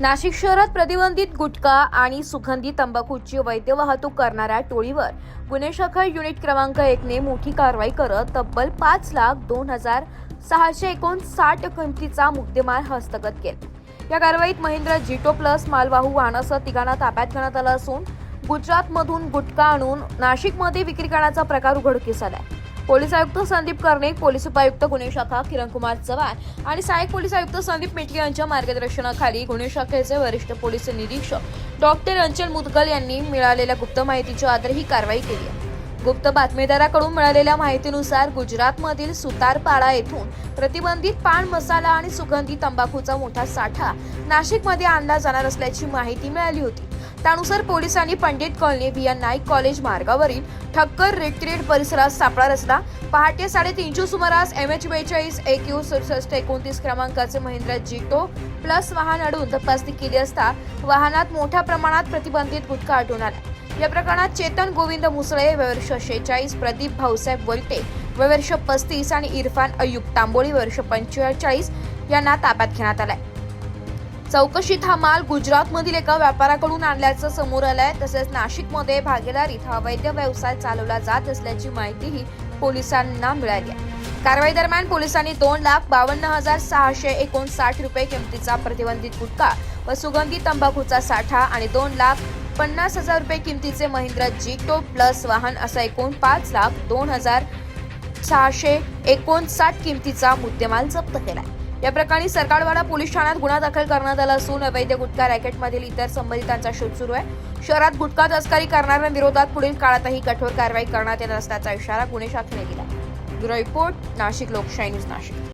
नाशिक शहरात प्रतिबंधित गुटखा आणि सुगंधी तंबाखूची वैध वाहतूक करणाऱ्या टोळीवर गुन्हे शाखा युनिट क्रमांक 1 ने मोठी कारवाई करत तब्बल 5,02,659 किमतीचा मुद्देमाल हस्तगत केला. या कारवाईत महिंद्रा जीटो प्लस मालवाहू वाहनासह तिघांना ताब्यात घेण्यात आलं असून गुजरातमधून गुटखा आणून नाशिकमध्ये विक्री करण्याचा प्रकार उघडकीस आलाय. पोलीस आयुक्त संदीप कर्णिक, पोलीस उपायुक्त गुन्हे शाखा किरणकुमार चव्हाण आणि सहाय्यक पोलीस आयुक्त संदीप मेटके यांच्या मार्गदर्शनाखाली गुन्हे शाखेचे वरिष्ठ पोलीस निरीक्षक डॉक्टर अंचल मुदगल यांनी मिळालेल्या गुप्त माहितीच्या आधारे ही कारवाई केली आहे. गुप्त बातमीदाराकडून मिळालेल्या माहितीनुसार गुजरातमधील सुतारपाडा येथून प्रतिबंधित पान मसाला आणि सुगंधी तंबाखूचा मोठा साठा नाशिकमध्ये आणला जाणार असल्याची माहिती मिळाली होती. त्यानुसार पोलिसांनी Pandit colony V N Naik college मार्गावरील ठक्कर रेट परिसरात सापळा रचला. पहाटे 3:30 सुमारास MH42 AQ 6729 क्रमांकाचे महिंद्रा जीटो प्लस वाहन अडवून तपासणी केली असता वाहनात मोठ्या प्रमाणात प्रतिबंधित गुटखा आढळून आला. या प्रकरणात चेतन गोविंद मुसळे वर्ष 46, प्रदीप भाऊसाहेब वलटे वर्ष 35 आणि इरफान अय्यूब तांबोळी वर्ष 45 यांना ताब्यात घेण्यात आलाय. चौकशीत हा माल गुजरातमधील एका व्यापाऱ्याकडून आणल्याचं समोर आलंय. तसेच नाशिकमध्ये भागीदारीत हा अवैध व्यवसाय चालवला जात असल्याची माहितीही पोलिसांना मिळाली आहे. कारवाई दरम्यान पोलिसांनी 2,52,659 रुपये किमतीचा प्रतिबंधित गुटखा व सुगंधी तंबाखूचा साठा आणि 2,50,000 रुपये किमतीचे महिंद्रा जीटो प्लस वाहन असा एकूण 5,02,659 किमतीचा मुद्देमाल जप्त केलाय. या प्रकरणी सरकारवाडा पोलीस ठाण्यात गुन्हा दाखल करण्यात आला असून अवैध गुटखा रॅकेटमधील इतर संबंधितांचा शोध सुरू आहे. शहरात गुटखा तस्करी करणाऱ्यांविरोधात पुढील काळातही कठोर कारवाई करण्यात येणार असल्याचा इशारा गुन्हे शाखेने दिला. ब्युरो रिपोर्ट, नाशिक लोकशाही न्यूज नाशिक.